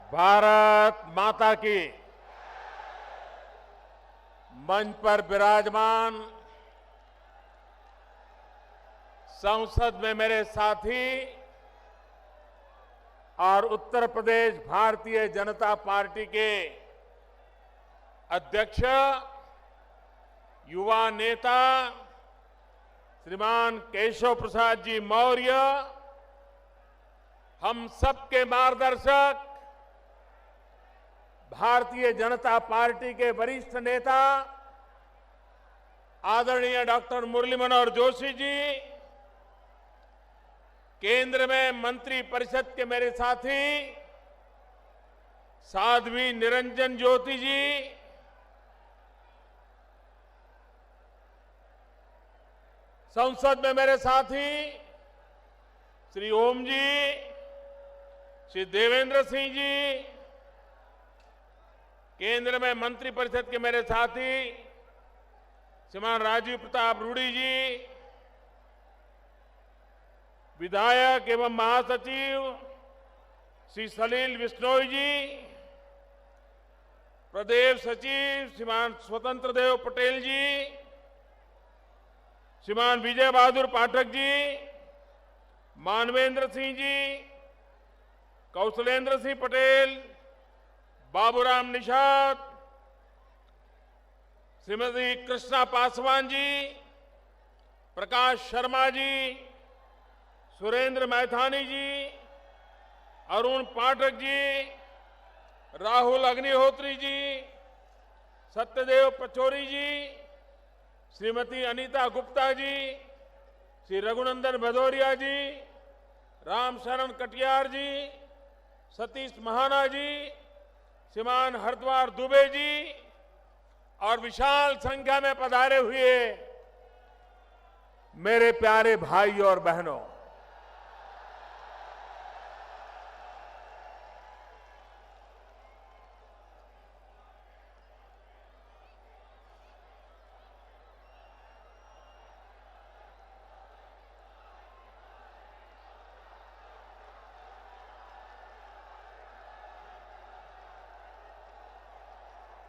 भारत माता की। मंच पर विराजमान संसद में मेरे साथी और उत्तर प्रदेश भारतीय जनता पार्टी के अध्यक्ष, युवा नेता श्रीमान केशव प्रसाद जी मौर्य, हम सबके मार्गदर्शक भारतीय जनता पार्टी के वरिष्ठ नेता आदरणीय डॉक्टर मुरली मनोहर जोशी जी, केंद्र में मंत्री परिषद के मेरे साथी साध्वी निरंजन ज्योति जी, संसद में मेरे साथी श्री ओम जी, श्री देवेंद्र सिंह जी, केंद्र में मंत्री परिषद के मेरे साथी श्रीमान राजीव प्रताप रूडी जी, विधायक एवं महासचिव श्री सलील बिश्नोई जी, प्रदेश सचिव श्रीमान स्वतंत्र देव पटेल जी, श्रीमान विजय बहादुर पाठक जी, मानवेंद्र सिंह जी, कौशलेंद्र सिंह पटेल, बाबूराम निषाद, श्रीमती कृष्णा पासवान जी, प्रकाश शर्मा जी, सुरेंद्र मैथानी जी, अरुण पाठक जी, राहुल अग्निहोत्री जी, सत्यदेव पचौरी जी, श्रीमती अनीता गुप्ता जी, श्री रघुनंदन भदौरिया जी, रामशरण कटियार जी, सतीश महाना जी, श्रीमान हरद्वार दुबे जी और विशाल संख्या में पधारे हुए मेरे प्यारे भाई और बहनों,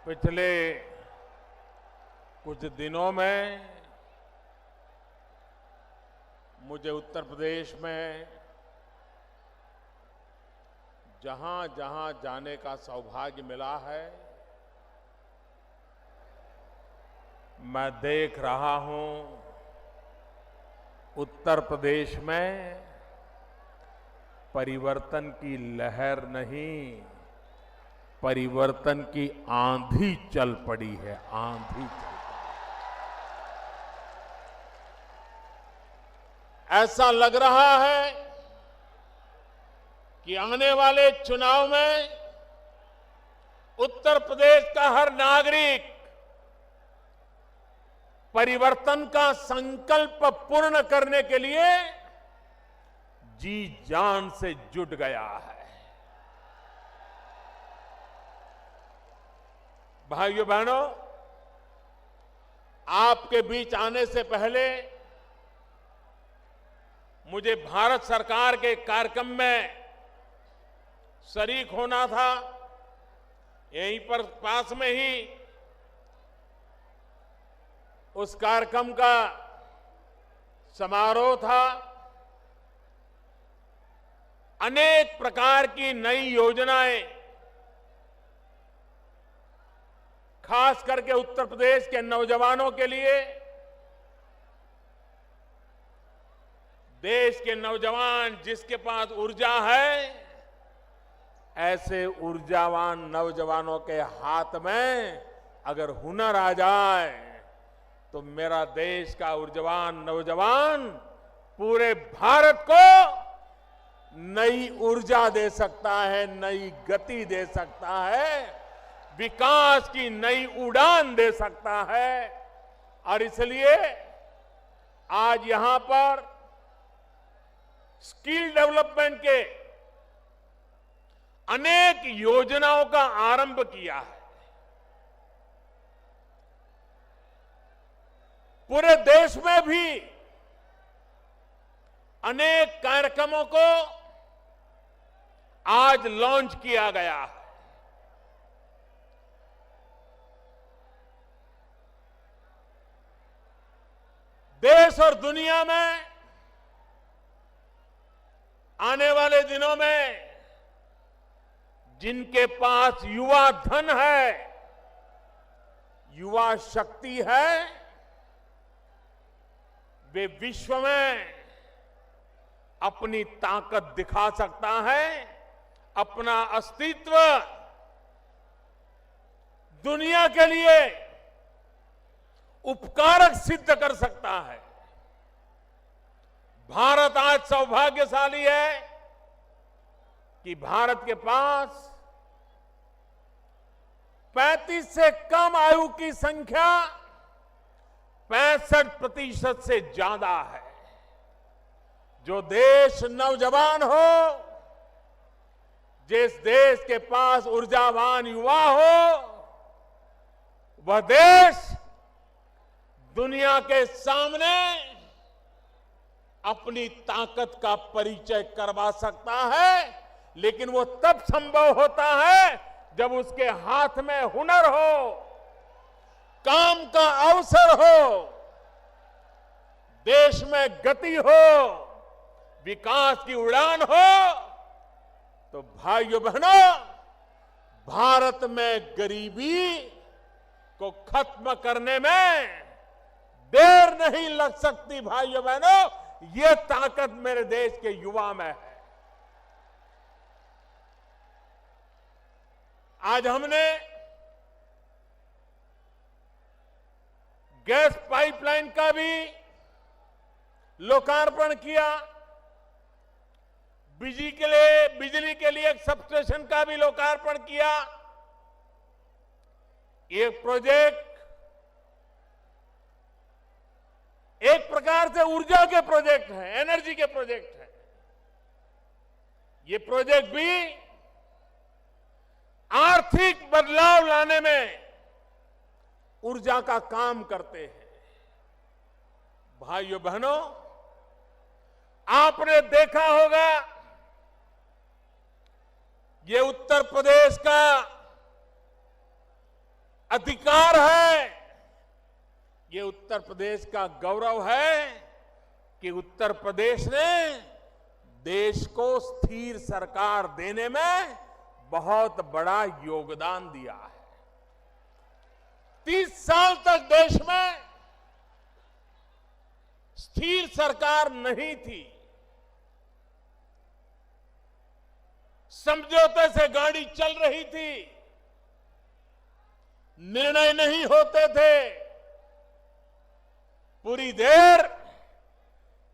पिछले कुछ दिनों में मुझे उत्तर प्रदेश में जहां जहां जाने का सौभाग्य मिला है, मैं देख रहा हूं उत्तर प्रदेश में परिवर्तन की लहर नहीं, परिवर्तन की आंधी चल पड़ी है, आंधी चल पड़ी। ऐसा लग रहा है कि आने वाले चुनाव में उत्तर प्रदेश का हर नागरिक परिवर्तन का संकल्प पूर्ण करने के लिए जी जान से जुट गया है। भाइयों बहनों, आपके बीच आने से पहले मुझे भारत सरकार के कार्यक्रम में शरीक होना था। यहीं पर पास में ही उस कार्यक्रम का समारोह था। अनेक प्रकार की नई योजनाएं खास करके उत्तर प्रदेश के नौजवानों के लिए, देश के नौजवान जिसके पास ऊर्जा है, ऐसे ऊर्जावान नौजवानों के हाथ में अगर हुनर आ जाए तो मेरा देश का ऊर्जावान नौजवान पूरे भारत को नई ऊर्जा दे सकता है, नई गति दे सकता है, विकास की नई उड़ान दे सकता है। और इसलिए आज यहां पर स्किल डेवलपमेंट के अनेक योजनाओं का आरंभ किया है। पूरे देश में भी अनेक कार्यक्रमों को आज लॉन्च किया गया है। देश और दुनिया में आने वाले दिनों में जिनके पास युवा धन है, युवा शक्ति है, वे विश्व में अपनी ताकत दिखा सकता है, अपना अस्तित्व दुनिया के लिए उपकारक सिद्ध कर सकता है। भारत आज सौभाग्यशाली है कि भारत के पास 35 से कम आयु की संख्या 65% से ज्यादा है। जो देश नौजवान हो, जिस देश के पास ऊर्जावान युवा हो, वह देश दुनिया के सामने अपनी ताकत का परिचय करवा सकता है। लेकिन वो तब संभव होता है जब उसके हाथ में हुनर हो, काम का अवसर हो, देश में गति हो, विकास की उड़ान हो। तो भाइयों बहनों, भारत में गरीबी को खत्म करने में देर नहीं लग सकती। भाइयों बहनों, ये ताकत मेरे देश के युवा में है। आज हमने गैस पाइपलाइन का भी लोकार्पण किया, बिजली के लिए एक सबस्टेशन का भी लोकार्पण किया। ये प्रोजेक्ट एक प्रकार से ऊर्जा के प्रोजेक्ट हैं, एनर्जी के प्रोजेक्ट हैं। ये प्रोजेक्ट भी आर्थिक बदलाव लाने में ऊर्जा का काम करते हैं। भाइयों बहनों, आपने देखा होगा ये उत्तर प्रदेश का अधिकार है, ये उत्तर प्रदेश का गौरव है कि उत्तर प्रदेश ने देश को स्थिर सरकार देने में बहुत बड़ा योगदान दिया है। 30 साल तक देश में स्थिर सरकार नहीं थी। समझौते से गाड़ी चल रही थी, निर्णय नहीं होते थे। पूरी देर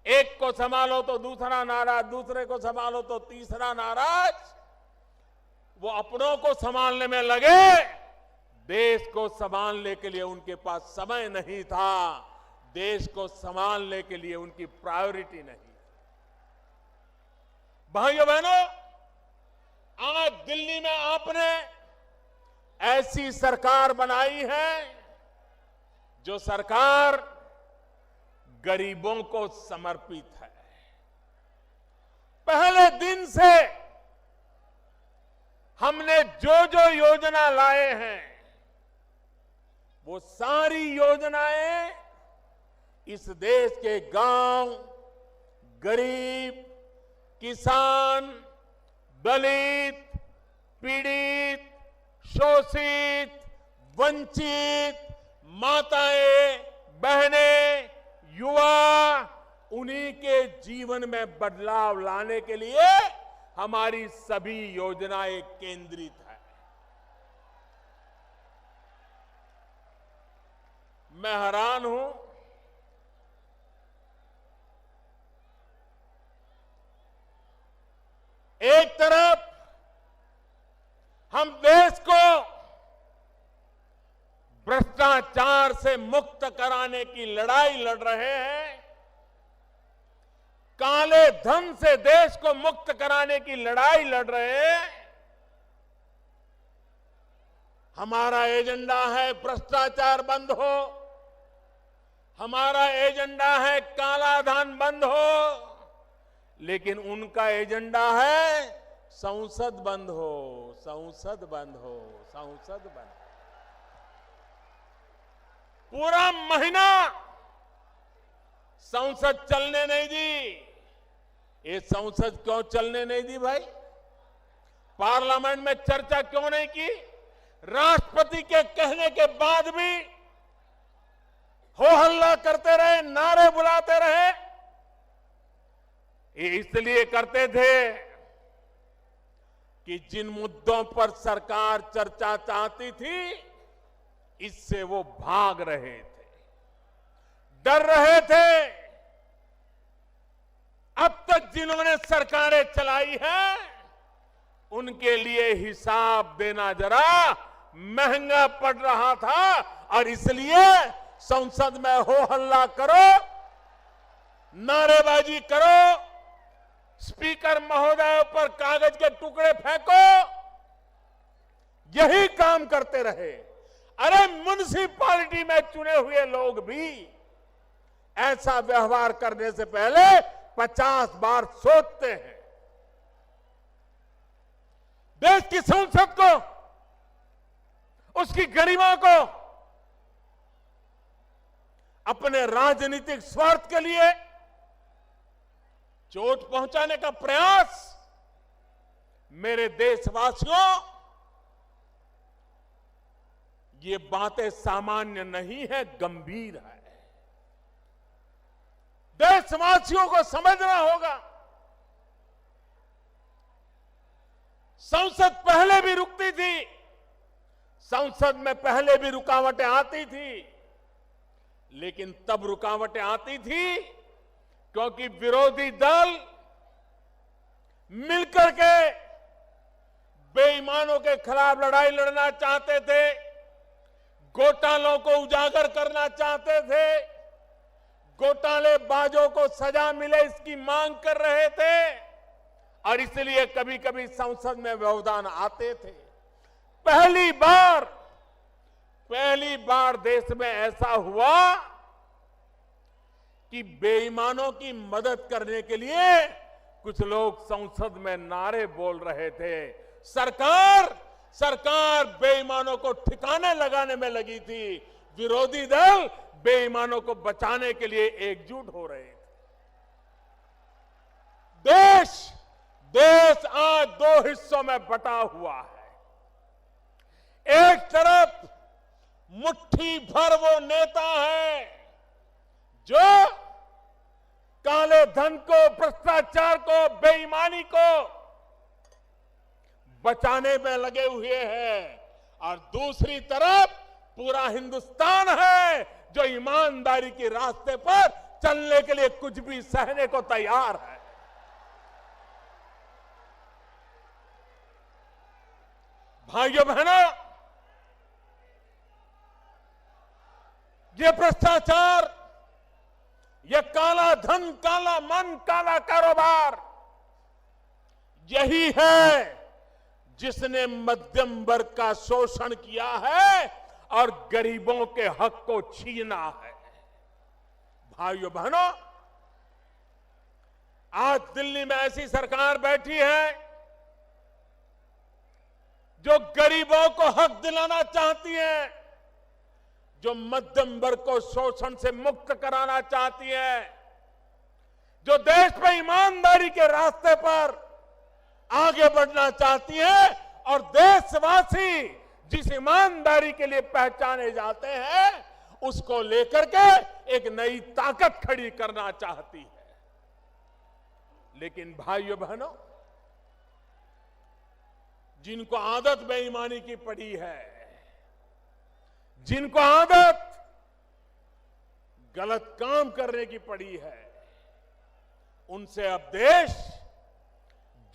एक को संभालो तो दूसरा नाराज, दूसरे को संभालो तो तीसरा नाराज। वो अपनों को संभालने में लगे, देश को संभालने के लिए उनके पास समय नहीं था, देश को संभालने के लिए उनकी प्रायोरिटी नहीं। भाइयों बहनों, आज दिल्ली में आपने ऐसी सरकार बनाई है जो सरकार गरीबों को समर्पित है। पहले दिन से हमने जो जो योजना लाए हैं, वो सारी योजनाएं इस देश के गांव, गरीब, किसान, दलित, पीड़ित, शोषित, वंचित, माताएं, बहनें, युवा, उन्हीं के जीवन में बदलाव लाने के लिए हमारी सभी योजनाएं केंद्रित है। मैं हैरान हूं, एक तरफ हम देश को भ्रष्टाचार से मुक्त कराने की लड़ाई लड़ रहे हैं, काले धन से देश को मुक्त कराने की लड़ाई लड़ रहे हैं। हमारा एजेंडा है भ्रष्टाचार बंद हो, हमारा एजेंडा है काला धन बंद हो, लेकिन उनका एजेंडा है संसद बंद हो, संसद बंद हो, संसद बंद हो। पूरा महीना संसद चलने नहीं दी। ये संसद क्यों चलने नहीं दी भाई? पार्लियामेंट में चर्चा क्यों नहीं की? राष्ट्रपति के कहने के बाद भी हो हल्ला करते रहे, नारे बुलाते रहे। ये इसलिए करते थे कि जिन मुद्दों पर सरकार चर्चा चाहती थी, इससे वो भाग रहे थे, डर रहे थे। अब तक जिन्होंने सरकारें चलाई हैं, उनके लिए हिसाब देना जरा महंगा पड़ रहा था। और इसलिए संसद में हो हल्ला करो, नारेबाजी करो, स्पीकर महोदय पर कागज के टुकड़े फेंको, यही काम करते रहे। अरे म्युनिसिपैलिटी में चुने हुए लोग भी ऐसा व्यवहार करने से पहले 50 बार सोचते हैं। देश की संसद को, उसकी गरिमा को अपने राजनीतिक स्वार्थ के लिए चोट पहुंचाने का प्रयास, मेरे देशवासियों, ये बातें सामान्य नहीं है, गंभीर है। देशवासियों को समझना होगा। संसद पहले भी रुकती थी, संसद में पहले भी रुकावटें आती थी, लेकिन तब रुकावटें आती थी क्योंकि विरोधी दल मिलकर के बेईमानों के खिलाफ लड़ाई लड़ना चाहते थे, घोटालों को उजागर करना चाहते थे, घोटालेबाजों को सजा मिले इसकी मांग कर रहे थे, और इसलिए कभी कभी संसद में व्यवधान आते थे। पहली बार देश में ऐसा हुआ कि बेईमानों की मदद करने के लिए कुछ लोग संसद में नारे बोल रहे थे। सरकार बेईमानों को ठिकाने लगाने में लगी थी, विरोधी दल बेईमानों को बचाने के लिए एकजुट हो रहे थे। देश आज दो हिस्सों में बटा हुआ है। एक तरफ मुट्ठी भर वो नेता है जो काले धन को, भ्रष्टाचार को, बेईमानी को बचाने में लगे हुए हैं, और दूसरी तरफ पूरा हिंदुस्तान है जो ईमानदारी के रास्ते पर चलने के लिए कुछ भी सहने को तैयार है। भाइयों बहनों, ये भ्रष्टाचार, ये काला धन, काला मन, काला कारोबार, यही है जिसने मध्यम वर्ग का शोषण किया है और गरीबों के हक को छीना है। भाइयों बहनों, आज दिल्ली में ऐसी सरकार बैठी है जो गरीबों को हक दिलाना चाहती है, जो मध्यम वर्ग को शोषण से मुक्त कराना चाहती है, जो देश में ईमानदारी के रास्ते पर आगे बढ़ना चाहती है, और देशवासी जिस ईमानदारी के लिए पहचाने जाते हैं उसको लेकर के एक नई ताकत खड़ी करना चाहती है। लेकिन भाइयों बहनों, जिनको आदत बेईमानी की पड़ी है, जिनको आदत गलत काम करने की पड़ी है, उनसे अब देश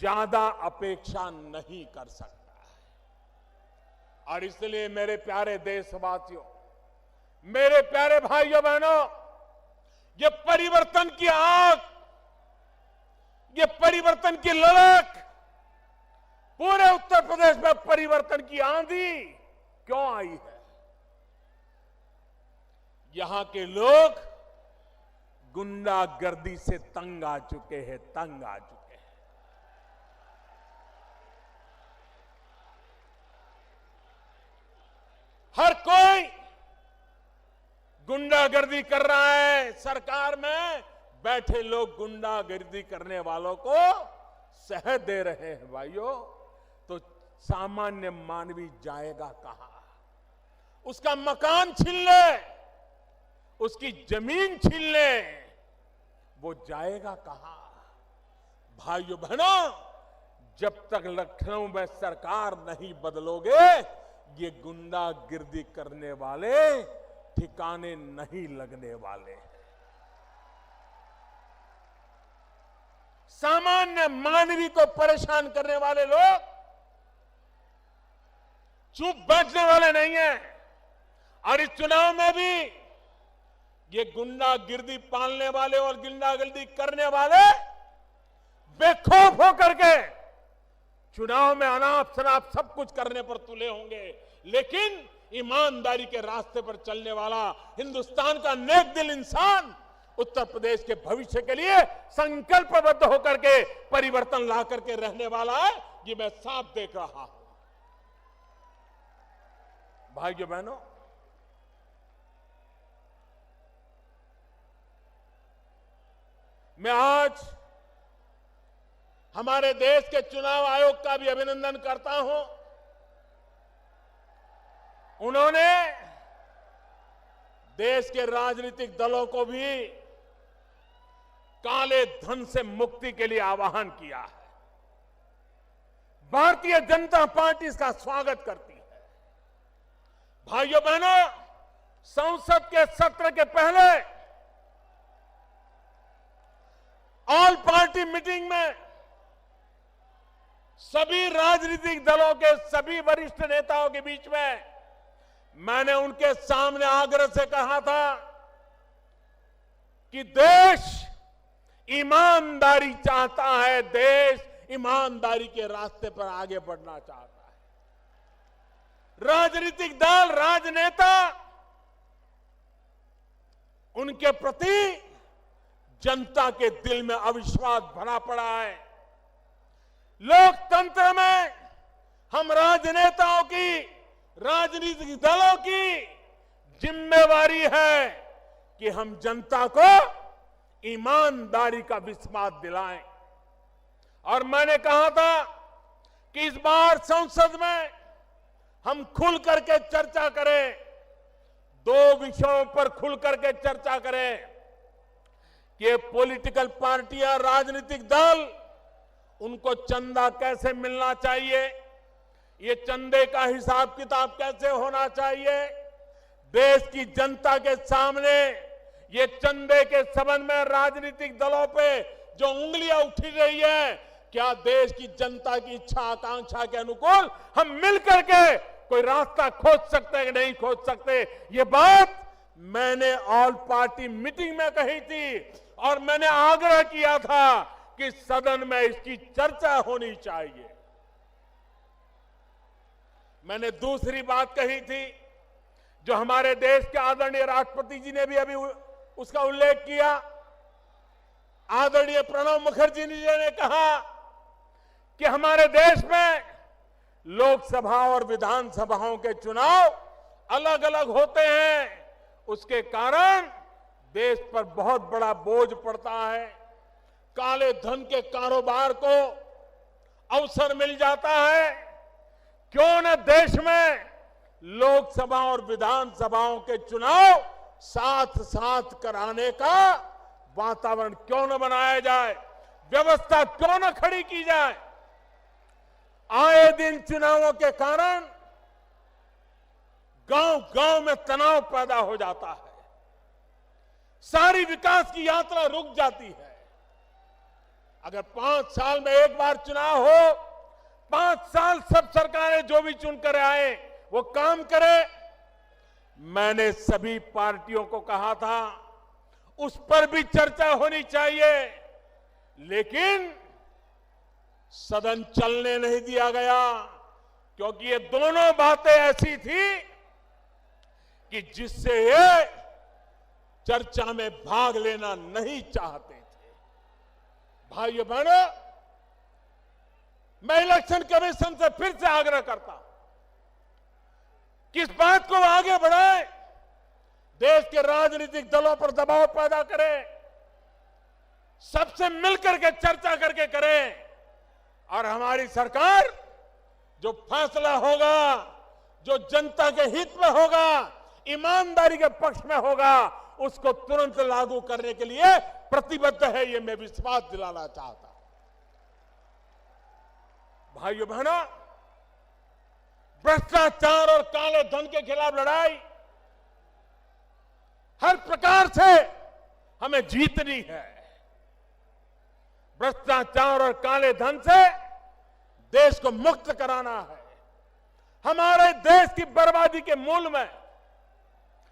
ज्यादा अपेक्षा नहीं कर सकता है। और इसलिए मेरे प्यारे देशवासियों, मेरे प्यारे भाइयों बहनों, ये परिवर्तन की आग, ये परिवर्तन की ललक, पूरे उत्तर प्रदेश में परिवर्तन की आंधी क्यों आई है? यहां के लोग गुंडागर्दी से तंग आ चुके हैं, तंग आ चुके हैं। हर कोई गुंडागर्दी कर रहा है। सरकार में बैठे लोग गुंडागर्दी करने वालों को सह दे रहे हैं भाइयों, तो सामान्य मानवी जाएगा कहां? उसका मकान छीन ले, उसकी जमीन छीन ले, वो जाएगा कहां? भाइयों बहनों, जब तक लखनऊ में सरकार नहीं बदलोगे, ये गुंडागिर्दी करने वाले ठिकाने नहीं लगने वाले। सामान्य मानवी को परेशान करने वाले लोग चुप बैठने वाले नहीं हैं। और इस चुनाव में भी ये गुंडागिर्दी पालने वाले और गुंडागिर्दी करने वाले बेखौफ होकर के चुनाव में अनाप शनाप सब कुछ करने पर तुले होंगे, लेकिन ईमानदारी के रास्ते पर चलने वाला हिंदुस्तान का नेक दिल इंसान उत्तर प्रदेश के भविष्य के लिए संकल्पबद्ध होकर के परिवर्तन ला करके रहने वाला है, ये मैं साफ देख रहा हूं। भाइयों बहनों, मैं आज हमारे देश के चुनाव आयोग का भी अभिनंदन करता हूं। उन्होंने देश के राजनीतिक दलों को भी काले धन से मुक्ति के लिए आह्वान किया है। भारतीय जनता पार्टी इसका स्वागत करती है। भाइयों बहनों, संसद के सत्र के पहले ऑल पार्टी मीटिंग में सभी राजनीतिक दलों के सभी वरिष्ठ नेताओं के बीच में मैंने उनके सामने आग्रह से कहा था कि देश ईमानदारी चाहता है, देश ईमानदारी के रास्ते पर आगे बढ़ना चाहता है। राजनीतिक दल, राजनेता, उनके प्रति जनता के दिल में अविश्वास भरा पड़ा है। लोकतंत्र में हम राजनेताओं की, राजनीतिक दलों की जिम्मेवारी है कि हम जनता को ईमानदारी का विश्वास दिलाएं। और मैंने कहा था कि इस बार संसद में हम खुल करके चर्चा करें, दो विषयों पर खुल करके चर्चा करें कि पॉलिटिकल पार्टियां, राजनीतिक दल, उनको चंदा कैसे मिलना चाहिए, ये चंदे का हिसाब किताब कैसे होना चाहिए, देश की जनता के सामने ये चंदे के संबंध में राजनीतिक दलों पे जो उंगलियां उठी रही है, क्या देश की जनता की इच्छा आकांक्षा के अनुकूल हम मिलकर के कोई रास्ता खोज सकते हैं कि नहीं खोज सकते? ये बात मैंने ऑल पार्टी मीटिंग में कही थी और मैंने आग्रह किया था कि सदन में इसकी चर्चा होनी चाहिए। मैंने दूसरी बात कही थी, जो हमारे देश के आदरणीय राष्ट्रपति जी ने भी अभी उसका उल्लेख किया। आदरणीय प्रणब मुखर्जी जी ने कहा कि हमारे देश में लोकसभा और विधानसभाओं के चुनाव अलग अलग होते हैं, उसके कारण देश पर बहुत बड़ा बोझ पड़ता है, काले धन के कारोबार को अवसर मिल जाता है। क्यों न देश में लोकसभा और विधानसभाओं के चुनाव साथ साथ कराने का वातावरण क्यों न बनाया जाए, व्यवस्था क्यों न खड़ी की जाए। आए दिन चुनावों के कारण गांव-गांव में तनाव पैदा हो जाता है, सारी विकास की यात्रा रुक जाती है। अगर 5 साल में एक बार चुनाव हो, 5 साल सब सरकारें जो भी चुनकर आए वो काम करे। मैंने सभी पार्टियों को कहा था उस पर भी चर्चा होनी चाहिए, लेकिन सदन चलने नहीं दिया गया, क्योंकि ये दोनों बातें ऐसी थी कि जिससे ये चर्चा में भाग लेना नहीं चाहते थे। भाइयों बहनों, मैं इलेक्शन कमीशन से फिर से आग्रह करता हूं, किस बात को आगे बढ़ाए, देश के राजनीतिक दलों पर दबाव पैदा करें, सबसे मिलकर के चर्चा करके करें और हमारी सरकार जो फैसला होगा, जो जनता के हित में होगा, ईमानदारी के पक्ष में होगा, उसको तुरंत लागू करने के लिए प्रतिबद्ध है, ये मैं विश्वास दिलाना चाहता हूं। भाइयों बहनों, भ्रष्टाचार और काले धन के खिलाफ लड़ाई हर प्रकार से हमें जीतनी है। भ्रष्टाचार और काले धन से देश को मुक्त कराना है। हमारे देश की बर्बादी के मूल में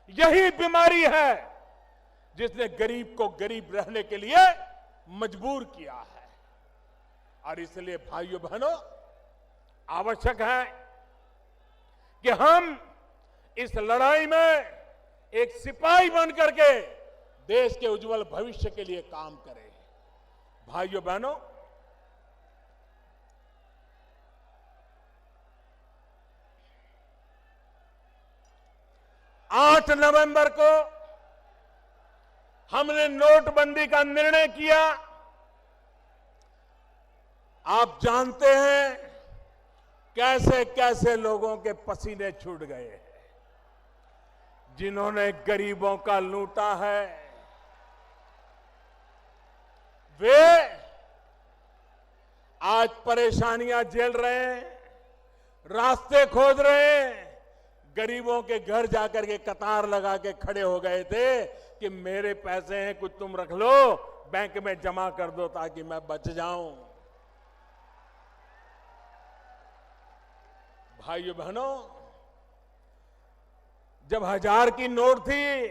यही बीमारी है जिसने गरीब को गरीब रहने के लिए मजबूर किया है। और इसलिए भाइयों बहनों, आवश्यक है कि हम इस लड़ाई में एक सिपाही बनकर के देश के उज्जवल भविष्य के लिए काम करें। भाइयों बहनों, आठ नवंबर को हमने नोटबंदी का निर्णय किया। आप जानते हैं कैसे कैसे लोगों के पसीने छूट गए हैं, जिन्होंने गरीबों का लूटा है। वे आज परेशानियां झेल रहे हैं, रास्ते खोज रहे हैं। गरीबों के घर जाकर के कतार लगा के खड़े हो गए थे कि मेरे पैसे हैं, कुछ तुम रख लो, बैंक में जमा कर दो ताकि मैं बच जाऊं। भाइयों बहनों, जब 1000 की नोट थी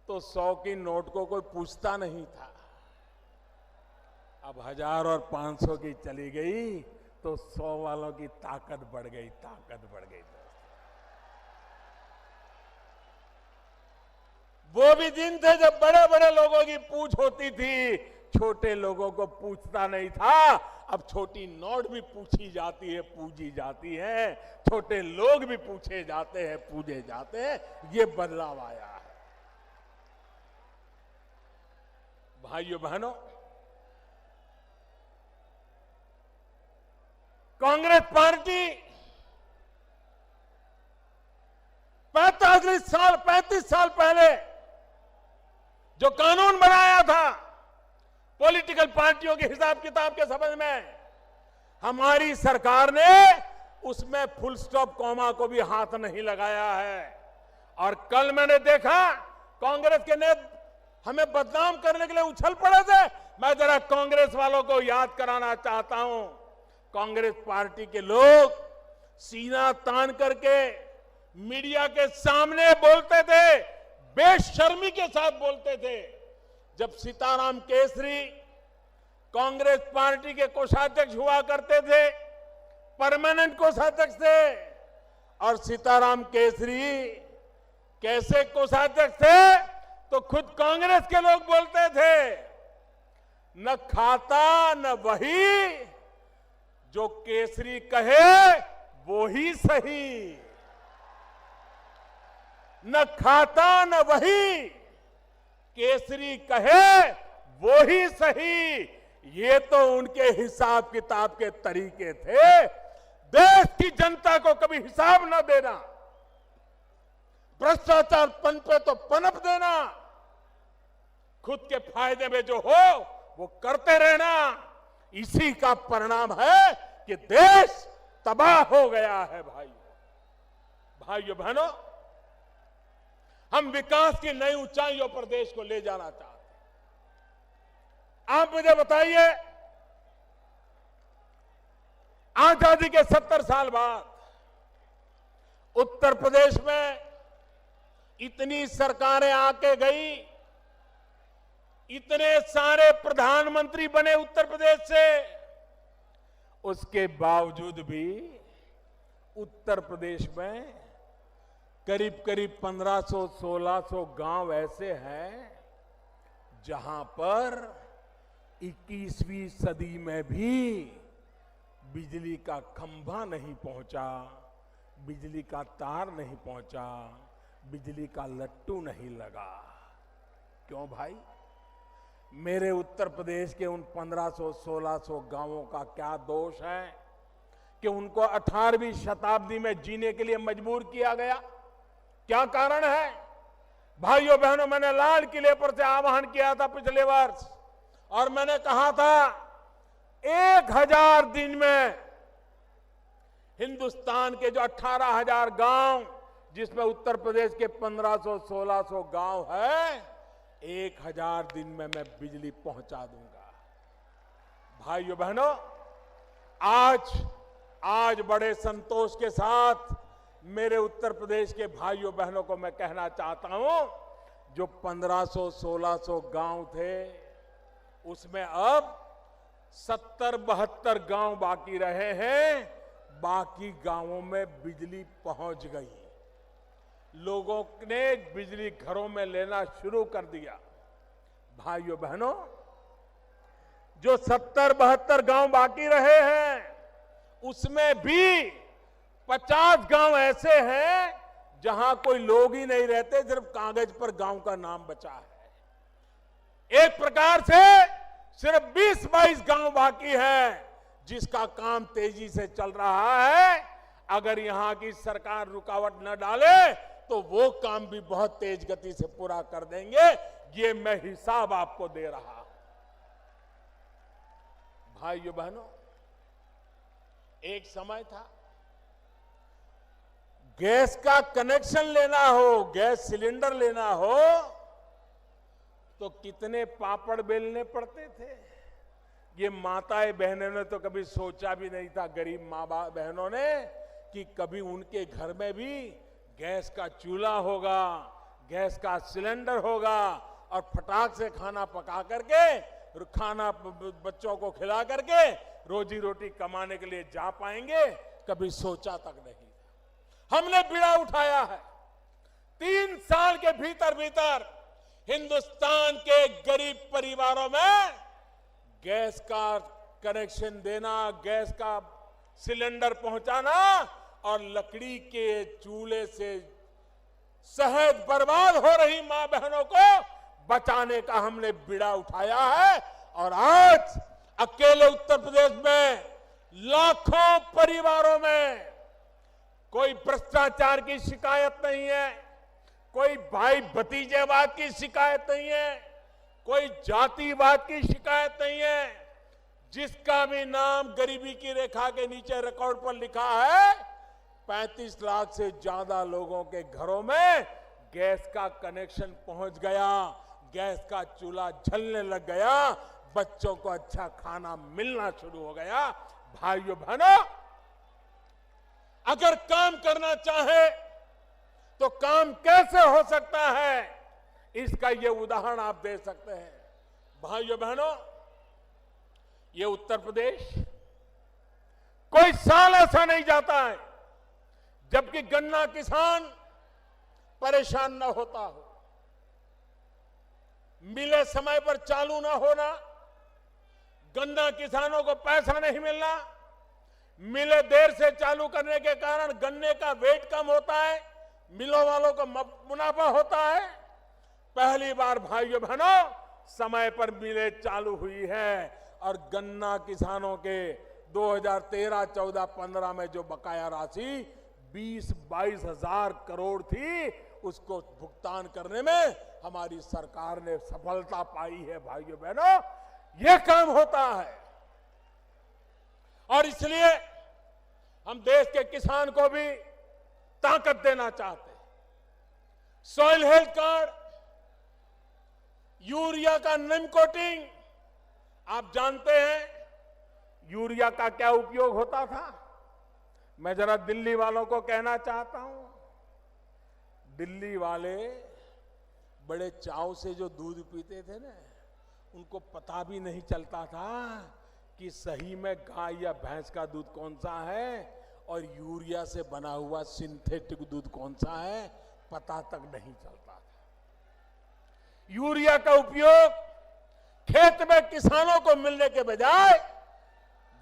तो 100 की नोट को कोई पूछता नहीं था। अब 1000 और 500 की चली गई तो 100 वालों की ताकत बढ़ गई, ताकत बढ़ गई। वो भी दिन थे जब बड़े बड़े लोगों की पूछ होती थी, छोटे लोगों को पूछता नहीं था। अब छोटी नोट भी पूछी जाती है, पूजी जाती है, छोटे लोग भी पूछे जाते हैं, पूजे जाते हैं। ये बदलाव आया है। भाइयों बहनों, कांग्रेस पार्टी 35 साल पहले जो कानून बनाया था पॉलिटिकल पार्टियों के हिसाब किताब के संबंध में, हमारी सरकार ने उसमें फुल स्टॉप कॉमा को भी हाथ नहीं लगाया है। और कल मैंने देखा कांग्रेस के नेता हमें बदनाम करने के लिए उछल पड़े थे। मैं जरा कांग्रेस वालों को याद कराना चाहता हूं, कांग्रेस पार्टी के लोग सीना तान करके मीडिया के सामने बोलते थे, बेशर्मी के साथ बोलते थे। जब सीताराम केसरी कांग्रेस पार्टी के कोषाध्यक्ष हुआ करते थे, परमानेंट कोषाध्यक्ष थे, और सीताराम केसरी कैसे कोषाध्यक्ष थे तो खुद कांग्रेस के लोग बोलते थे, न खाता न वही, जो केसरी कहे वो ही सही। न खाता न वही, केसरी कहे वो ही सही। ये तो उनके हिसाब किताब के तरीके थे। देश की जनता को कभी हिसाब न देना, भ्रष्टाचार पनपे तो पनप देना, खुद के फायदे में जो हो वो करते रहना। इसी का परिणाम है कि देश तबाह हो गया है। भाइयों बहनों, हम विकास की नई ऊंचाइयों पर देश को ले जाना चाहते हैं। आप मुझे बताइए, आजादी के 70 साल बाद उत्तर प्रदेश में इतनी सरकारें आके गई, इतने सारे प्रधानमंत्री बने उत्तर प्रदेश से, उसके बावजूद भी उत्तर प्रदेश में करीब करीब 1500-1600 गांव ऐसे हैं जहां पर 21वीं सदी में भी बिजली का खंभा नहीं पहुंचा, बिजली का तार नहीं पहुंचा, बिजली का लट्टू नहीं लगा। क्यों भाई? मेरे उत्तर प्रदेश के उन 1500-1600 गांवों का क्या दोष है कि उनको 18वीं शताब्दी में जीने के लिए मजबूर किया गया? क्या कारण है? भाइयों बहनों, मैंने लाल किले पर से आह्वान किया था पिछले वर्ष, और मैंने कहा था 1000 दिन में हिंदुस्तान के जो 18,000 गांव, जिसमें उत्तर प्रदेश के 1500-1600 गांव है, 1000 दिन में मैं बिजली पहुंचा दूंगा। भाइयों बहनों, आज बड़े संतोष के साथ मेरे उत्तर प्रदेश के भाइयों बहनों को मैं कहना चाहता हूं, जो 1500-1600 गांव थे, उसमें अब 70-72 गांव बाकी रहे हैं। बाकी गांवों में बिजली पहुंच गई, लोगों ने बिजली घरों में लेना शुरू कर दिया। भाइयों बहनों, जो 70-72 गांव बाकी रहे हैं, उसमें भी 50 गांव ऐसे हैं जहां कोई लोग ही नहीं रहते, सिर्फ कागज पर गांव का नाम बचा है। एक प्रकार से सिर्फ 20-22 गांव बाकी है जिसका काम तेजी से चल रहा है। अगर यहां की सरकार रुकावट न डाले तो वो काम भी बहुत तेज गति से पूरा कर देंगे। ये मैं हिसाब आपको दे रहा हूं। भाइयों बहनों, एक समय था गैस का कनेक्शन लेना हो, गैस सिलेंडर लेना हो, तो कितने पापड़ बेलने पड़ते थे। ये माताएं बहनों ने तो कभी सोचा भी नहीं था, गरीब माँ बहनों ने, कि कभी उनके घर में भी गैस का चूल्हा होगा, गैस का सिलेंडर होगा, और फटाक से खाना पका करके, खाना बच्चों को खिला करके रोजी रोटी कमाने के लिए जा पाएंगे। कभी सोचा तक नहीं। हमने बीड़ा उठाया है। 3 साल के भीतर हिंदुस्तान के गरीब परिवारों में गैस का कनेक्शन देना, गैस का सिलेंडर पहुंचाना, और लकड़ी के चूल्हे से शहद बर्बाद हो रही मां बहनों को बचाने का हमने बीड़ा उठाया है। और आज अकेले उत्तर प्रदेश में लाखों परिवारों में कोई भ्रष्टाचार की शिकायत नहीं है, कोई भाई भतीजेवाद की शिकायत नहीं है, कोई जातिवाद की शिकायत नहीं है। जिसका भी नाम गरीबी की रेखा के नीचे रिकॉर्ड पर लिखा है, 35 लाख से ज्यादा लोगों के घरों में गैस का कनेक्शन पहुंच गया, गैस का चूल्हा जलने लग गया, बच्चों को अच्छा खाना मिलना शुरू हो गया। भाइयों बहनों, अगर काम करना चाहे तो काम कैसे हो सकता है, इसका ये उदाहरण आप दे सकते हैं। भाइयों बहनों, ये उत्तर प्रदेश, कोई साल ऐसा नहीं जाता है जबकि गन्ना किसान परेशान न होता हो। मिले समय पर चालू न होना, गन्ना किसानों को पैसा नहीं मिलना, मिले देर से चालू करने के कारण गन्ने का वेट कम होता है, मिलों वालों को मुनाफा होता है। पहली बार भाइयों बहनों समय पर मिलें चालू हुई है, और गन्ना किसानों के 2013, 14, 15 में जो बकाया राशि 20-22 हजार करोड़ थी, उसको भुगतान करने में हमारी सरकार ने सफलता पाई है। भाइयों बहनों, यह काम होता है, और इसलिए हम देश के किसान को भी ताकत देना चाहते हैं। सॉइल हेल्थ कार्ड, यूरिया का निम कोटिंग, आप जानते हैं यूरिया का क्या उपयोग होता था। मैं जरा दिल्ली वालों को कहना चाहता हूं, दिल्ली वाले बड़े चाव से जो दूध पीते थे ना, उनको पता भी नहीं चलता था कि सही में गाय या भैंस का दूध कौन सा है और यूरिया से बना हुआ सिंथेटिक दूध कौन सा है, पता तक नहीं चलता था। यूरिया का उपयोग खेत में किसानों को मिलने के बजाय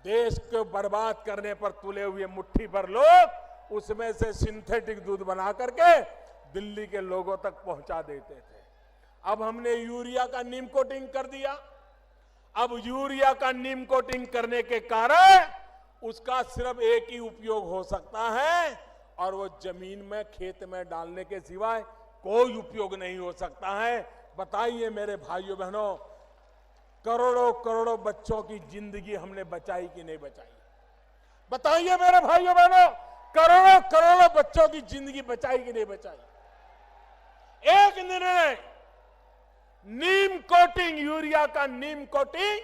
देश को बर्बाद करने पर तुले हुए मुट्ठी भर लोग उसमें से सिंथेटिक दूध बना करके दिल्ली के लोगों तक पहुंचा देते थे। अब हमने यूरिया का नीम कोटिंग कर दिया। अब यूरिया का नीम कोटिंग करने के कारण उसका सिर्फ एक ही उपयोग हो सकता है और वो जमीन में खेत में डालने के सिवाय कोई उपयोग नहीं हो सकता है। बताइए मेरे भाइयों बहनों, करोड़ों करोड़ों बच्चों की जिंदगी हमने बचाई कि नहीं बचाई? बताइए मेरे भाइयों बहनों, करोड़ों करोड़ों बच्चों की जिंदगी बचाई कि नहीं बचाई? एक निर्णय, नीम कोटिंग, यूरिया का नीम कोटिंग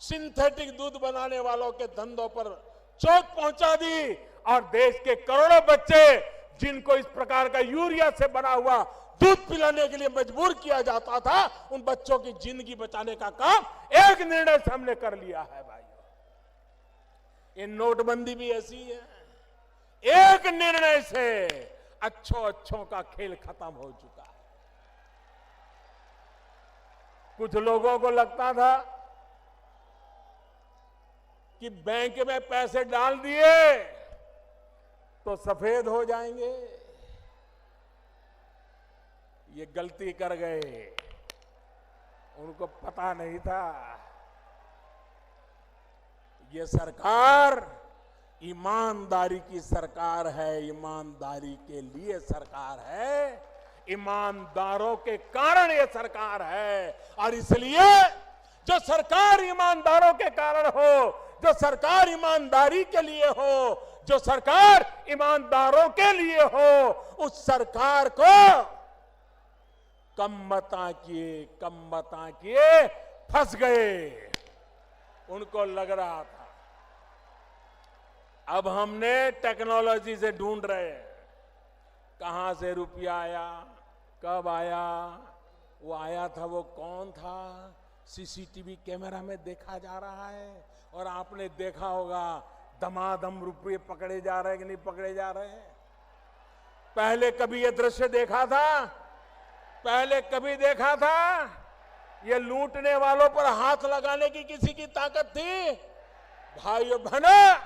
सिंथेटिक दूध बनाने वालों के धंधों पर चोट पहुंचा दी और देश के करोड़ों बच्चे जिनको इस प्रकार का यूरिया से बना हुआ दूध पिलाने के लिए मजबूर किया जाता था, उन बच्चों की जिंदगी बचाने का काम एक निर्णय से हमने कर लिया है भाइयों। ये नोटबंदी भी ऐसी है, एक निर्णय से अच्छों का खेल खत्म हो चुका है। कुछ लोगों को लगता था कि बैंक में पैसे डाल दिए तो सफेद हो जाएंगे। ये गलती कर गए, उनको पता नहीं था ये सरकार ईमानदारी की सरकार है, ईमानदारी के लिए सरकार है, ईमानदारों के कारण ये सरकार है। और इसलिए जो सरकार ईमानदारों के कारण हो, जो सरकार ईमानदारी के लिए हो, जो सरकार ईमानदारों के लिए हो, उस सरकार को कम मता किए फंस गए। उनको लग रहा था अब हमने टेक्नोलॉजी से ढूंढ रहे हैं कहां से रुपया आया, कब आया, वो आया था वो कौन था, सीसीटीवी कैमरा में देखा जा रहा है। और आपने देखा होगा दमादम रुपये पकड़े जा रहे हैं कि नहीं पकड़े जा रहे हैं। पहले कभी ये दृश्य देखा था? पहले कभी देखा था ये लूटने वालों पर हाथ लगाने की किसी की ताकत थी? भाइयों बहनों,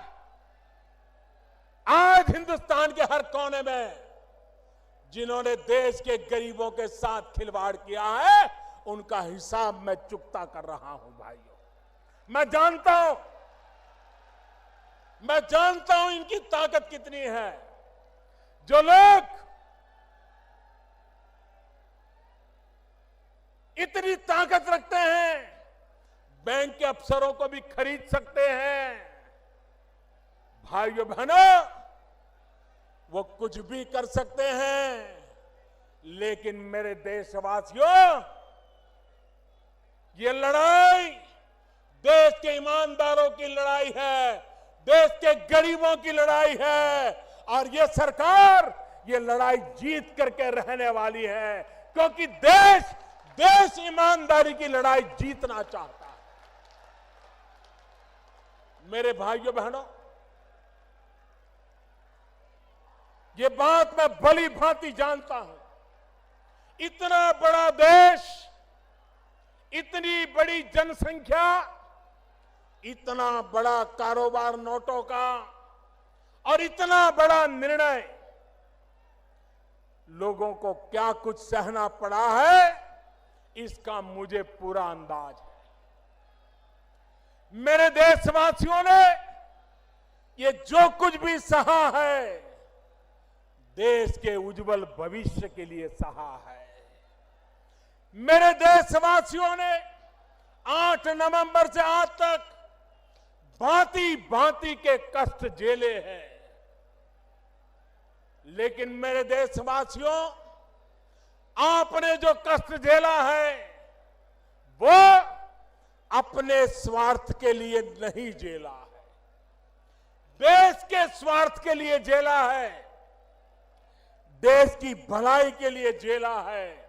आज हिंदुस्तान के हर कोने में जिन्होंने देश के गरीबों के साथ खिलवाड़ किया है, उनका हिसाब मैं चुकता कर रहा हूं भाइयों। मैं जानता हूं इनकी ताकत कितनी है। जो लोग इतनी ताकत रखते हैं, बैंक के अफसरों को भी खरीद सकते हैं। भाइयों बहनों, वो कुछ भी कर सकते हैं, लेकिन मेरे देशवासियों, ये लड़ाई देश के ईमानदारों की लड़ाई है, देश के गरीबों की लड़ाई है। और ये सरकार ये लड़ाई जीत करके रहने वाली है, क्योंकि देश ईमानदारी की लड़ाई जीतना चाहता है। मेरे भाइयों बहनों, ये बात मैं भली भांति जानता हूं। इतना बड़ा देश, इतनी बड़ी जनसंख्या, इतना बड़ा कारोबार नोटों का और इतना बड़ा निर्णय, लोगों को क्या कुछ सहना पड़ा है इसका मुझे पूरा अंदाज है। मेरे देशवासियों ने ये जो कुछ भी सहा है, देश के उज्जवल भविष्य के लिए सहा है। मेरे देशवासियों ने 8 नवंबर से आज तक भांति भांति के कष्ट झेले हैं, लेकिन मेरे देशवासियों, आपने जो कष्ट झेला है वो अपने स्वार्थ के लिए नहीं झेला है, देश के स्वार्थ के लिए झेला है, देश की भलाई के लिए झेला है।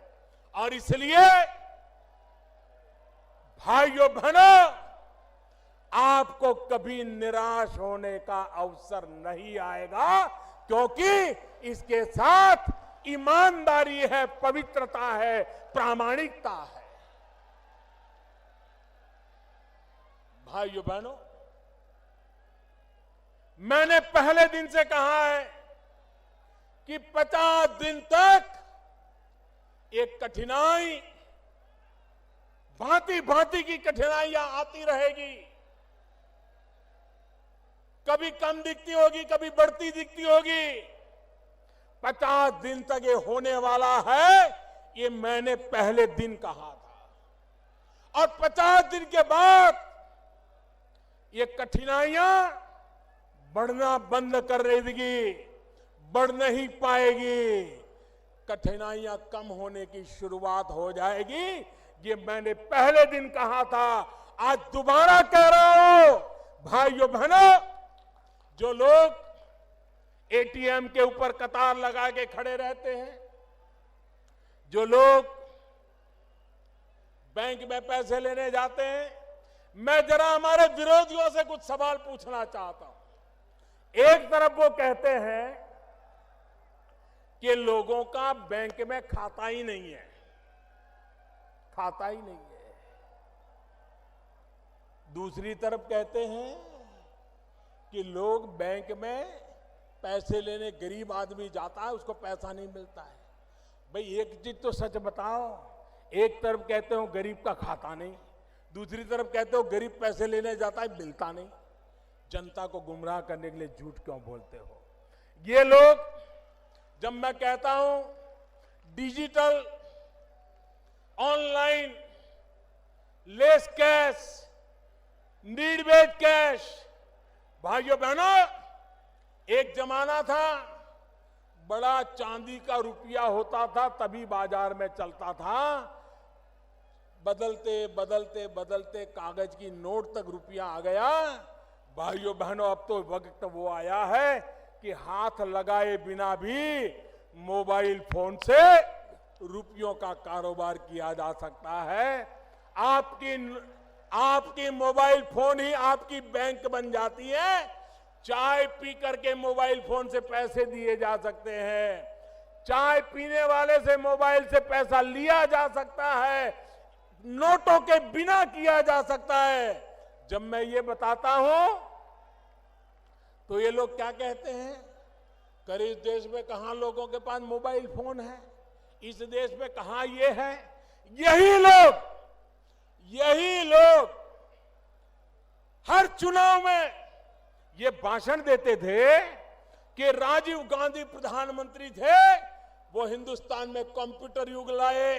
और इसलिए भाइयों बहनों, आपको कभी निराश होने का अवसर नहीं आएगा, क्योंकि इसके साथ ईमानदारी है, पवित्रता है, प्रामाणिकता है। भाइयों बहनों, मैंने पहले दिन से कहा है कि 50 दिन तक एक कठिनाई, भांति भांति की कठिनाइयां आती रहेगी। कभी कम दिखती होगी, कभी बढ़ती दिखती होगी। 50 दिन तक ये होने वाला है, ये मैंने पहले दिन कहा था। और 50 दिन के बाद ये कठिनाइयां बढ़ना बंद कर देगी, बढ़ नहीं पाएगी। कठिनाइयां कम होने की शुरुआत हो जाएगी। ये मैंने पहले दिन कहा था, आज दोबारा कह रहा हूं। भाइयों बहनों, जो लोग एटीएम के ऊपर कतार लगा के खड़े रहते हैं, जो लोग बैंक में पैसे लेने जाते हैं, मैं जरा हमारे विरोधियों से कुछ सवाल पूछना चाहता हूं। एक तरफ वो कहते हैं कि लोगों का बैंक में खाता ही नहीं है, खाता ही नहीं है। दूसरी तरफ कहते हैं कि लोग बैंक में पैसे लेने, गरीब आदमी जाता है उसको पैसा नहीं मिलता है। भाई एक चीज तो सच बताओ, एक तरफ कहते हो गरीब का खाता नहीं, दूसरी तरफ कहते हो गरीब पैसे लेने जाता है मिलता नहीं। जनता को गुमराह करने के लिए झूठ क्यों बोलते हो? ये लोग, जब मैं कहता हूं digital, online, less cash, need based cash, भाइयों बहनों, एक जमाना था बड़ा चांदी का रुपया होता था तभी बाजार में चलता था। बदलते बदलते बदलते कागज की नोट तक रुपया आ गया। भाइयों बहनों, अब तो वक्त वो आया है कि हाथ लगाए बिना भी मोबाइल फोन से रुपयों का कारोबार किया जा सकता है। आपकी मोबाइल फोन ही आपकी बैंक बन जाती है। चाय पी करके मोबाइल फोन से पैसे दिए जा सकते हैं, चाय पीने वाले से मोबाइल से पैसा लिया जा सकता है, नोटों के बिना किया जा सकता है। जब मैं ये बताता हूं तो ये लोग क्या कहते हैं, करे इस देश में कहां लोगों के पास मोबाइल फोन है, इस देश में कहां ये है। यही लोग हर चुनाव में ये भाषण देते थे कि राजीव गांधी प्रधानमंत्री थे, वो हिंदुस्तान में कंप्यूटर युग लाए।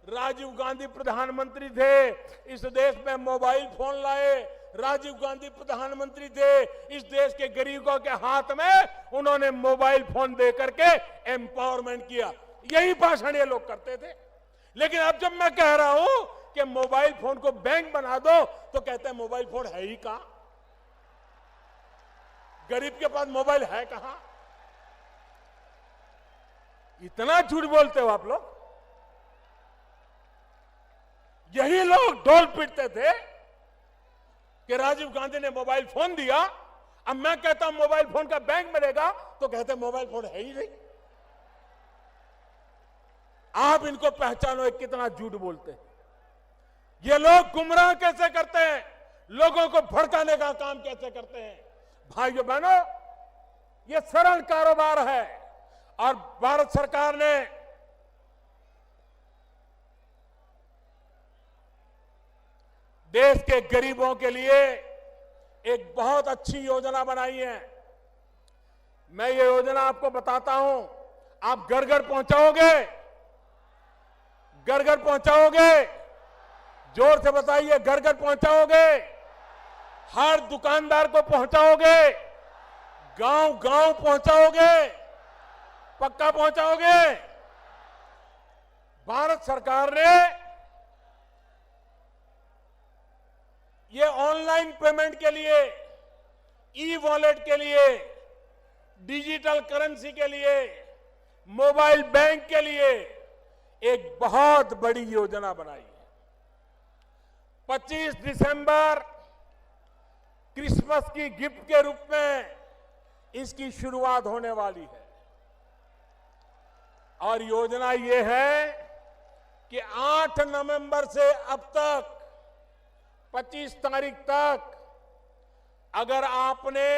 राजीव गांधी प्रधानमंत्री थे, इस देश में मोबाइल फोन लाए। राजीव गांधी प्रधानमंत्री थे, इस देश के गरीबों के हाथ में उन्होंने मोबाइल फोन दे करके एम्पावरमेंट किया। यही भाषण ये लोग करते थे। लेकिन अब जब मैं कह रहा हूं कि मोबाइल फोन को बैंक बना दो, तो कहते हैं मोबाइल फोन है ही कहां, गरीब के पास मोबाइल है कहां। इतना झूठ बोलते हो आप लोग। यही लोग ढोल पीटते थे कि राजीव गांधी ने मोबाइल फोन दिया। अब मैं कहता हूं मोबाइल फोन का बैंक बनेगा, तो कहते हैं मोबाइल फोन है ही नहीं। आप इनको पहचानो, एक कितना झूठ बोलते हैं। ये लोग गुमराह कैसे करते हैं, लोगों को भड़काने का काम कैसे करते हैं। भाइयों बहनों, ये सरल कारोबार है और भारत सरकार ने देश के गरीबों के लिए एक बहुत अच्छी योजना बनाई है। मैं ये योजना आपको बताता हूं, आप घर घर पहुंचाओगे, घर घर पहुंचाओगे, जोर से बताइए, घर घर पहुंचाओगे, हर दुकानदार को पहुंचाओगे, गांव गांव पहुंचाओगे, पक्का पहुंचाओगे। भारत सरकार ने ये ऑनलाइन पेमेंट के लिए, ई वॉलेट के लिए, डिजिटल करेंसी के लिए, मोबाइल बैंक के लिए एक बहुत बड़ी योजना बनाई है। 25 दिसंबर क्रिसमस की गिफ्ट के रूप में इसकी शुरुआत होने वाली है। और योजना ये है कि 8 नवंबर से अब तक 25 तारीख तक अगर आपने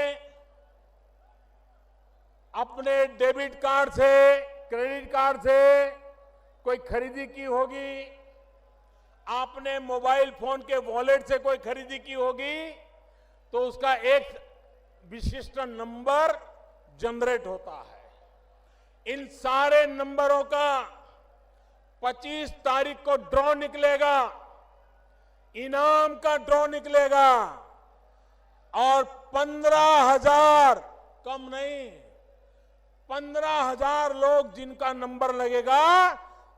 अपने डेबिट कार्ड से, क्रेडिट कार्ड से कोई खरीदी की होगी, आपने मोबाइल फोन के वॉलेट से कोई खरीदी की होगी, तो उसका एक विशिष्ट नंबर जनरेट होता है। इन सारे नंबरों का 25 तारीख को ड्रॉ निकलेगा, इनाम का ड्रॉ निकलेगा और 15,000, कम नहीं, 15,000 लोग जिनका नंबर लगेगा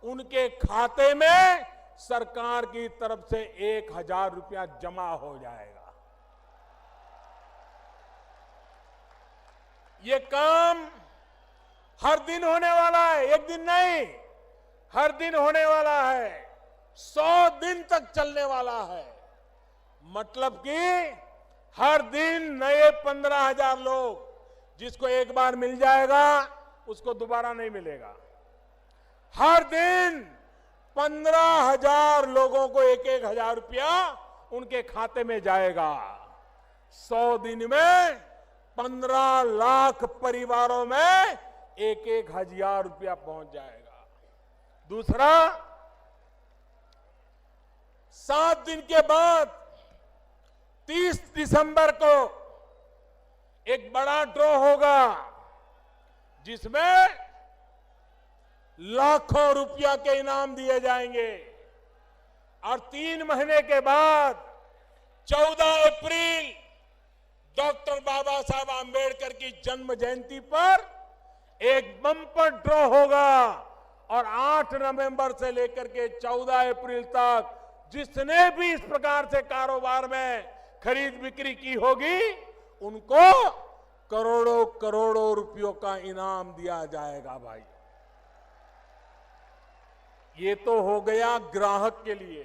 उनके खाते में सरकार की तरफ से 1,000 रुपया जमा हो जाएगा। ये काम हर दिन होने वाला है, एक दिन नहीं, हर दिन होने वाला है, 100 दिन तक चलने वाला है। मतलब कि हर दिन नए 15,000 लोग, जिसको एक बार मिल जाएगा उसको दोबारा नहीं मिलेगा। हर दिन 15,000 लोगों को 1,000 रुपया उनके खाते में जाएगा। 100 दिन में 15 लाख परिवारों में 1,000 रुपया पहुंच जाएगा। दूसरा, 7 दिन के बाद 30 दिसंबर को एक बड़ा ड्रॉ होगा, जिसमें लाखों रुपया के इनाम दिए जाएंगे। और 3 महीने के बाद 14 अप्रैल डॉक्टर बाबा साहब आंबेडकर की जन्म जयंती पर एक बम्पर ड्रॉ होगा और 8 नवंबर से लेकर के 14 अप्रैल तक जिसने भी इस प्रकार से कारोबार में खरीद बिक्री की होगी उनको करोड़ों करोड़ों रुपयों का इनाम दिया जाएगा। भाई, ये तो हो गया ग्राहक के लिए,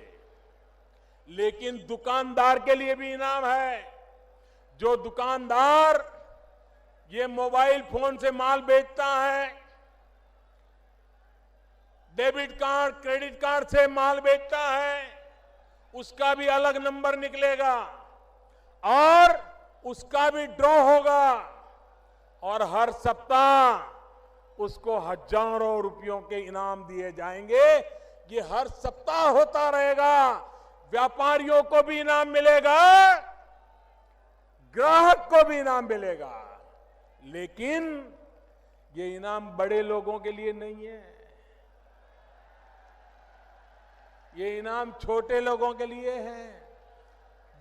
लेकिन दुकानदार के लिए भी इनाम है। जो दुकानदार ये मोबाइल फोन से माल बेचता है, डेबिट कार्ड, क्रेडिट कार्ड से माल बेचता है, उसका भी अलग नंबर निकलेगा और उसका भी ड्रॉ होगा और हर सप्ताह उसको हजारों रुपयों के इनाम दिए जाएंगे। ये हर सप्ताह होता रहेगा। व्यापारियों को भी इनाम मिलेगा, ग्राहक को भी इनाम मिलेगा, लेकिन ये इनाम बड़े लोगों के लिए नहीं है, ये इनाम छोटे लोगों के लिए है।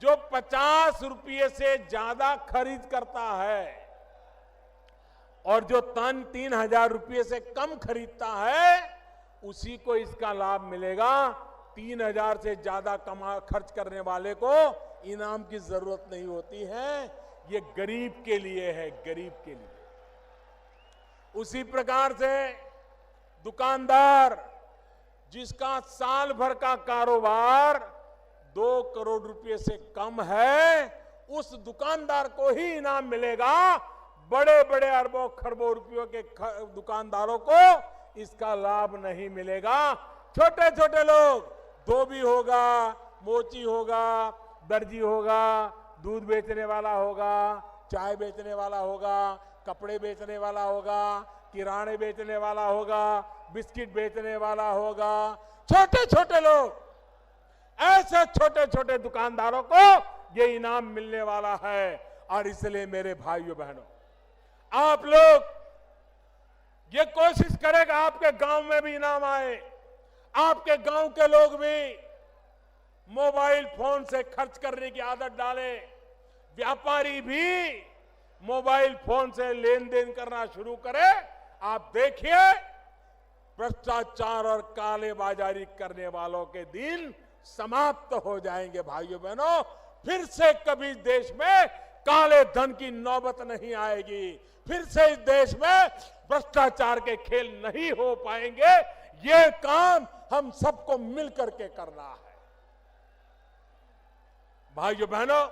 जो 50 रुपये से ज्यादा खरीद करता है और जो 3,000 रुपये से कम खरीदता है, उसी को इसका लाभ मिलेगा। 3,000 से ज्यादा खर्च करने वाले को इनाम की जरूरत नहीं होती है। ये गरीब के लिए है, गरीब के लिए। उसी प्रकार से दुकानदार जिसका साल भर का कारोबार 2 करोड़ रुपए से कम है, उस दुकानदार को ही इनाम मिलेगा। बड़े बड़े अरबों खरबों रुपयों के दुकानदारों को इसका लाभ नहीं मिलेगा। छोटे छोटे लोग, धोबी होगा, मोची होगा, दर्जी होगा, दूध बेचने वाला होगा, चाय बेचने वाला होगा, कपड़े बेचने वाला होगा, किराने बेचने वाला होगा, बिस्किट बेचने वाला होगा, छोटे छोटे लोग, ऐसे छोटे छोटे दुकानदारों को ये इनाम मिलने वाला है। और इसलिए मेरे भाइयों बहनों, आप लोग ये कोशिश करेगा आपके गांव में भी इनाम आए, आपके गांव के लोग भी मोबाइल फोन से खर्च करने की आदत डालें, व्यापारी भी मोबाइल फोन से लेन देन करना शुरू करे। आप देखिए, भ्रष्टाचार और कालेबाजारी करने वालों के दिन समाप्त हो जाएंगे। भाइयों बहनों, फिर से कभी देश में काले धन की नौबत नहीं आएगी, फिर से इस देश में भ्रष्टाचार के खेल नहीं हो पाएंगे। ये काम हम सबको मिलकर के करना है। भाइयों बहनों,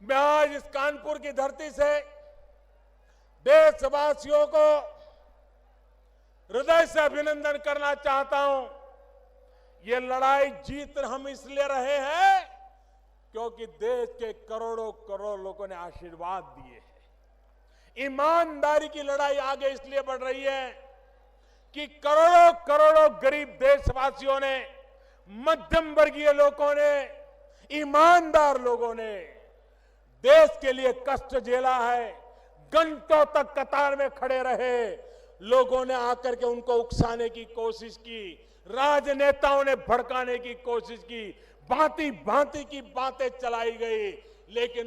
मैं आज इस कानपुर की धरती से देशवासियों को हृदय से अभिनंदन करना चाहता हूं। ये लड़ाई जीत हम इसलिए रहे हैं क्योंकि देश के करोड़ों करोड़ लोगों ने आशीर्वाद दिए हैं। ईमानदारी की लड़ाई आगे इसलिए बढ़ रही है कि करोड़ों करोड़ों गरीब देशवासियों ने, मध्यम वर्गीय लोगों ने, ईमानदार लोगों ने देश के लिए कष्ट झेला है। घंटों तक कतार में खड़े रहे, लोगों ने आकर के उनको उकसाने की कोशिश की, राजनेताओं ने भड़काने की कोशिश की, भांति भांति की बातें चलाई गई, लेकिन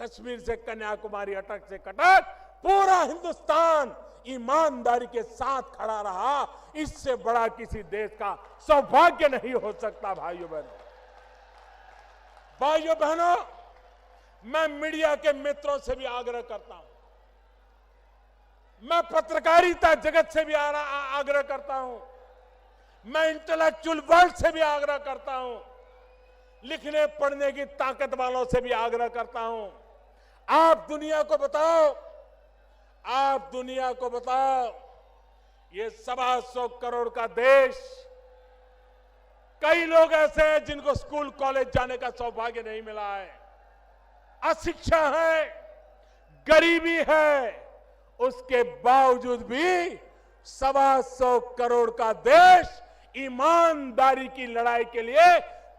कश्मीर से कन्याकुमारी, अटक से कटक पूरा हिंदुस्तान ईमानदारी के साथ खड़ा रहा। इससे बड़ा किसी देश का सौभाग्य नहीं हो सकता। भाइयों बहनों, भाइयों बहनों, मैं मीडिया के मित्रों से भी आग्रह करता हूं, मैं पत्रकारिता जगत से भी आग्रह करता हूं, मैं इंटेलेक्चुअल वर्ल्ड से भी आग्रह करता हूं, लिखने पढ़ने की ताकत वालों से भी आग्रह करता हूं। आप दुनिया को बताओ, आप दुनिया को बताओ, ये 125 करोड़ का देश, कई लोग ऐसे हैं जिनको स्कूल कॉलेज जाने का सौभाग्य नहीं मिला है, अशिक्षा है, गरीबी है, उसके बावजूद भी 125 करोड़ का देश ईमानदारी की लड़ाई के लिए,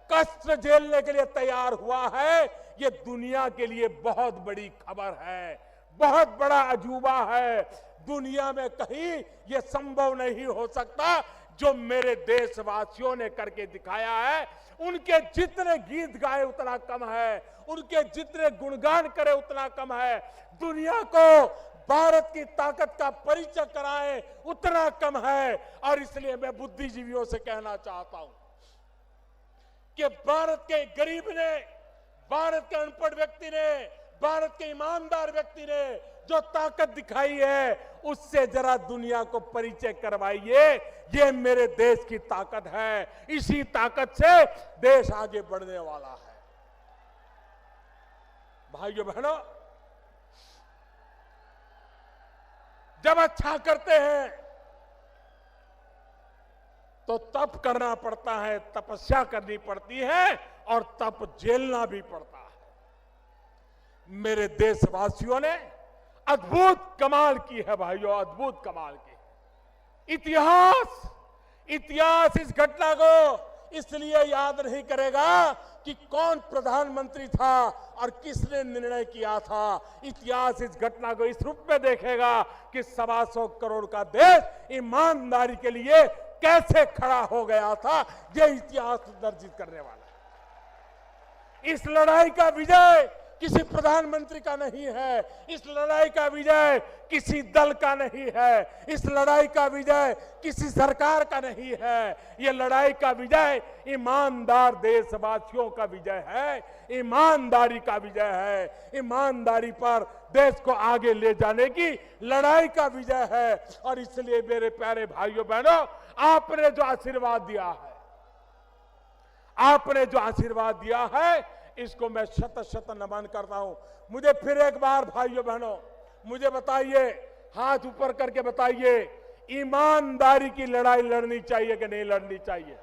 कष्ट झेलने के लिए तैयार हुआ है। ये दुनिया के लिए बहुत बड़ी खबर है, बहुत बड़ा अजूबा है। दुनिया में कहीं ये संभव नहीं हो सकता जो मेरे देशवासियों ने करके दिखाया है। उनके जितने गीत गाए उतना कम है, उनके जितने गुणगान करे उतना कम है। दुनिया को भारत की ताकत का परिचय कराए उतना कम है। और इसलिए मैं बुद्धिजीवियों से कहना चाहता हूं कि भारत के गरीब ने, भारत के अनपढ़ व्यक्ति ने, भारत के ईमानदार व्यक्ति ने जो ताकत दिखाई है, उससे जरा दुनिया को परिचय करवाइए। ये मेरे देश की ताकत है, इसी ताकत से देश आगे बढ़ने वाला है। भाइयों बहनों, जब अच्छा करते हैं तो तप करना पड़ता है, तपस्या करनी पड़ती है और तप झेलना भी पड़ता है। मेरे देशवासियों ने अद्भुत कमाल की है भाइयों, अद्भुत कमाल की। इतिहास इस घटना को इसलिए याद नहीं करेगा कि कौन प्रधानमंत्री था और किसने निर्णय किया था। इतिहास इस घटना को इस रूप में देखेगा कि 125 करोड़ का देश ईमानदारी के लिए कैसे खड़ा हो गया था। यह इतिहास दर्जित करने वाला है। इस लड़ाई का विजय किसी प्रधानमंत्री का नहीं है, इस लड़ाई का विजय किसी दल का नहीं है, इस लड़ाई का विजय किसी सरकार का नहीं है। यह लड़ाई का विजय ईमानदार देशवासियों का विजय है, ईमानदारी का विजय है। ईमानदारी पर देश को आगे ले जाने की लड़ाई का विजय है। और इसलिए मेरे प्यारे भाइयों बहनों, आपने जो आशीर्वाद दिया है, आपने जो आशीर्वाद दिया है, इसको मैं शत शत नमन करता हूं। मुझे फिर एक बार भाइयों बहनों, मुझे बताइए, हाथ ऊपर करके बताइए, ईमानदारी की लड़ाई लड़नी चाहिए कि नहीं लड़नी चाहिए?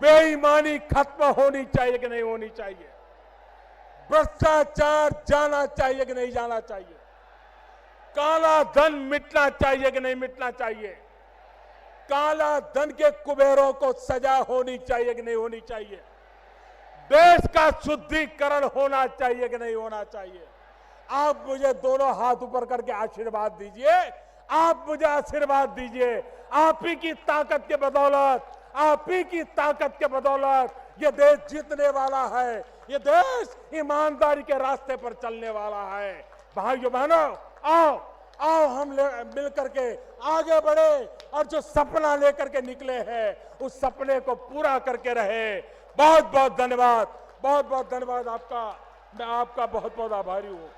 बेईमानी खत्म होनी चाहिए कि नहीं होनी चाहिए? भ्रष्टाचार जाना चाहिए कि नहीं जाना चाहिए? काला धन मिटना चाहिए कि नहीं मिटना चाहिए? काला धन के कुबेरों को सजा होनी चाहिए कि नहीं होनी चाहिए? देश का शुद्धिकरण होना चाहिए कि नहीं होना चाहिए? आप मुझे दोनों हाथ ऊपर करके आशीर्वाद दीजिए, आप मुझे आशीर्वाद दीजिए। आप ही की ताकत के बदौलत, आप ही की ताकत के बदौलत ये देश जीतने वाला है, ये देश ईमानदारी के रास्ते पर चलने वाला है। भाइयों बहनों, आओ हम मिल करके आगे बढ़े और जो सपना लेकर के निकले हैं उस सपने को पूरा करके रहे। बहुत बहुत धन्यवाद, बहुत बहुत धन्यवाद आपका। मैं आपका बहुत बहुत आभारी हूं।